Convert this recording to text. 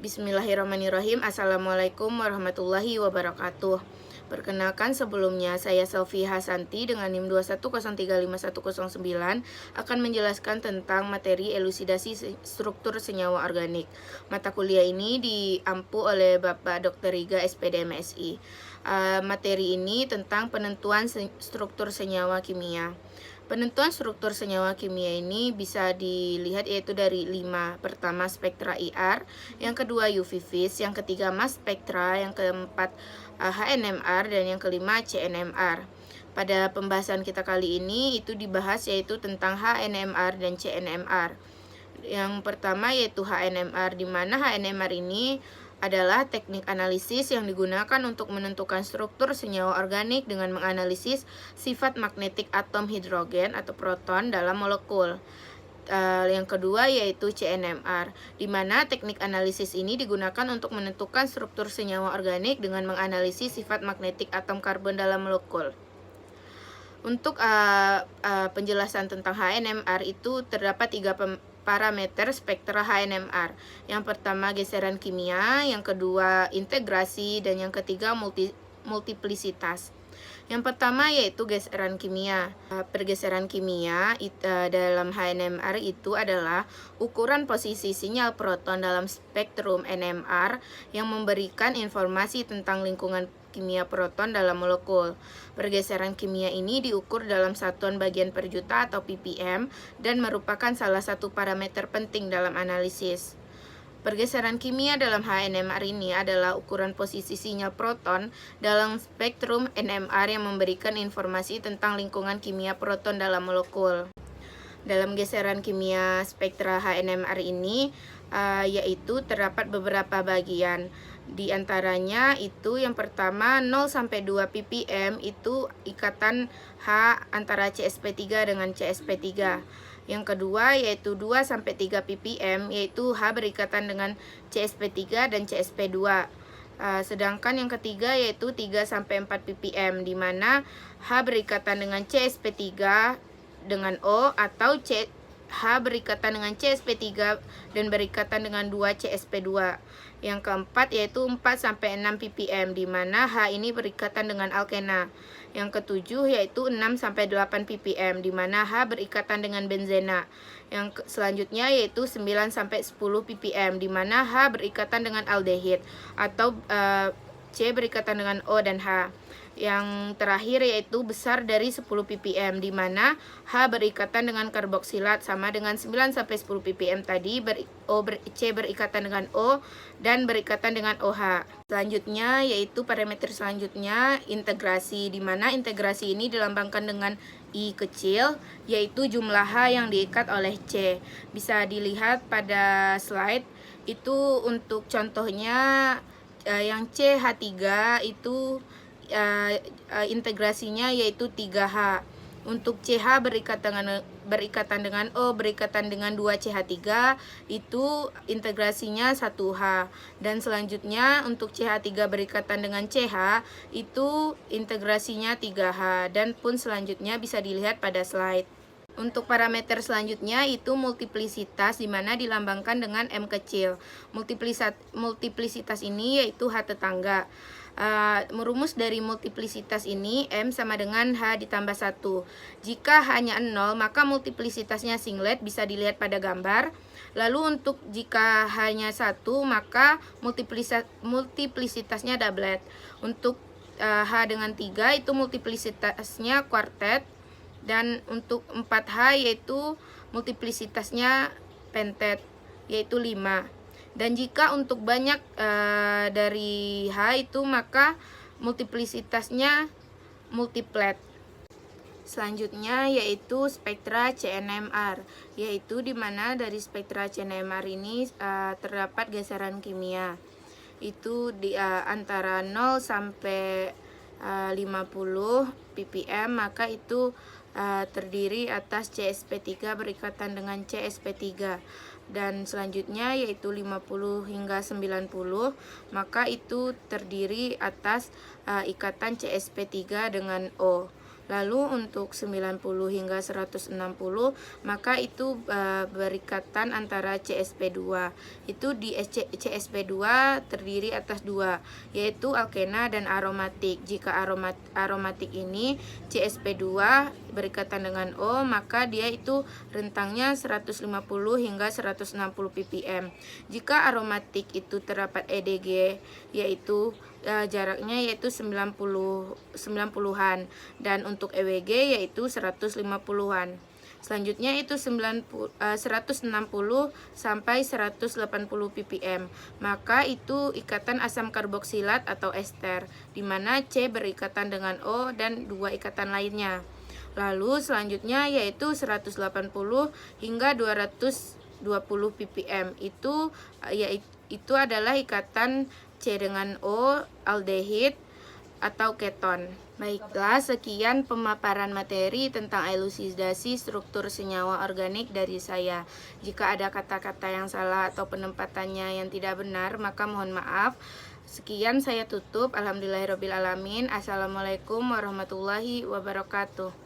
Bismillahirrahmanirrahim. Assalamualaikum warahmatullahi wabarakatuh. Perkenalkan, sebelumnya saya Selvi Hasanti dengan NIM 210351109 akan menjelaskan tentang materi elusidasi struktur senyawa organik. Mata kuliah ini diampu oleh Bapak Dr. Riga SPD MSI. Materi ini tentang penentuan struktur senyawa kimia. Penentuan struktur senyawa kimia ini bisa dilihat yaitu dari 5. Pertama, spektra IR, yang kedua UV vis, yang ketiga mass spektra, yang keempat HNMR, dan yang kelima CNMR. Pada pembahasan kita kali ini itu dibahas yaitu tentang HNMR dan CNMR. Yang pertama yaitu HNMR, di mana HNMR ini adalah teknik analisis yang digunakan untuk menentukan struktur senyawa organik dengan menganalisis sifat magnetik atom hidrogen atau proton dalam molekul. Yang kedua yaitu CNMR, di mana teknik analisis ini digunakan untuk menentukan struktur senyawa organik dengan menganalisis sifat magnetik atom karbon dalam molekul. Untuk penjelasan tentang HNMR itu terdapat 3 parameter spektra HNMR. Yang pertama geseran kimia, yang kedua integrasi, dan yang ketiga multiplisitas. Yang pertama yaitu geseran kimia. Pergeseran kimia dalam HNMR itu adalah ukuran posisi sinyal proton dalam spektrum NMR yang memberikan informasi tentang lingkungan kimia proton dalam molekul. Pergeseran kimia ini diukur dalam satuan bagian per juta atau ppm dan merupakan salah satu parameter penting dalam analisis. Pergeseran kimia dalam HNMR ini adalah ukuran posisi sinyal proton dalam spektrum NMR yang memberikan informasi tentang lingkungan kimia proton dalam molekul. Dalam geseran kimia spektra HNMR ini yaitu terdapat beberapa bagian. Di antaranya itu yang pertama 0 sampai 2 ppm itu ikatan H antara CsP3 dengan CsP3. Yang kedua yaitu 2 sampai 3 ppm yaitu H berikatan dengan CsP3 dan CsP2. Sedangkan yang ketiga yaitu 3 sampai 4 ppm di mana H berikatan dengan CsP3 dengan O atau H berikatan dengan CsP3 dan berikatan dengan 2 CsP2. Yang keempat yaitu 4 sampai 6 ppm di mana H ini berikatan dengan alkena. Yang ketujuh yaitu 6 sampai 8 ppm di mana H berikatan dengan benzena. Yang selanjutnya yaitu 9 sampai 10 ppm di mana H berikatan dengan aldehid atau C berikatan dengan O dan H. Yang terakhir yaitu besar dari 10 ppm di mana H berikatan dengan karboksilat sama dengan 9 sampai 10 ppm tadi, C berikatan dengan O dan berikatan dengan OH. Selanjutnya yaitu parameter selanjutnya integrasi, di mana integrasi ini dilambangkan dengan I kecil yaitu jumlah H yang diikat oleh C. Bisa dilihat pada slide itu untuk contohnya yang CH3 itu integrasinya yaitu 3H. Untuk CH berikatan dengan O berikatan dengan 2CH3 itu integrasinya 1H. Dan selanjutnya untuk CH3 berikatan dengan CH itu integrasinya 3H, dan pun selanjutnya bisa dilihat pada slide. Untuk parameter selanjutnya itu multiplisitas, di mana dilambangkan dengan M kecil. Multiplisitas ini yaitu H tetangga. Merumus dari multiplisitas ini M sama dengan H ditambah 1. Jika H-nya 0 maka multiplisitasnya singlet, bisa dilihat pada gambar. Lalu untuk jika H-nya 1 maka multiplisitasnya doublet. Untuk H dengan 3 itu multiplisitasnya quartet. Dan untuk 4H yaitu multiplisitasnya pentet yaitu 5. Dan jika untuk banyak dari H itu maka multiplisitasnya multiplet. Selanjutnya yaitu spektra CNMR, yaitu dimana dari spektra CNMR ini terdapat geseran kimia. Itu di antara 0 sampai 50 ppm maka itu terdiri atas CsP3 berikatan dengan CsP3. Dan selanjutnya yaitu 50 hingga 90 maka itu terdiri atas ikatan CsP3 dengan O. Lalu untuk 90 hingga 160 maka itu berikatan antara CsP2. Itu di CsP2 terdiri atas dua, yaitu alkena dan aromatik. Jika aromatik ini CsP2 berikatan dengan O, maka dia itu rentangnya 150 hingga 160 ppm. Jika aromatik itu terdapat EDG, yaitu jaraknya yaitu 90-an, dan untuk EWG yaitu 150-an. Selanjutnya itu 160 sampai 180 ppm. Maka itu ikatan asam karboksilat atau ester, di mana C berikatan dengan O dan dua ikatan lainnya. Lalu selanjutnya yaitu 180 hingga 220 ppm. Itu adalah ikatan C dengan O, aldehid atau keton. Baiklah, sekian pemaparan materi tentang elusidasi struktur senyawa organik dari saya. Jika ada kata-kata yang salah atau penempatannya yang tidak benar, maka mohon maaf. Sekian, saya tutup. Alhamdulillahirrabbilalamin. Assalamualaikum warahmatullahi wabarakatuh.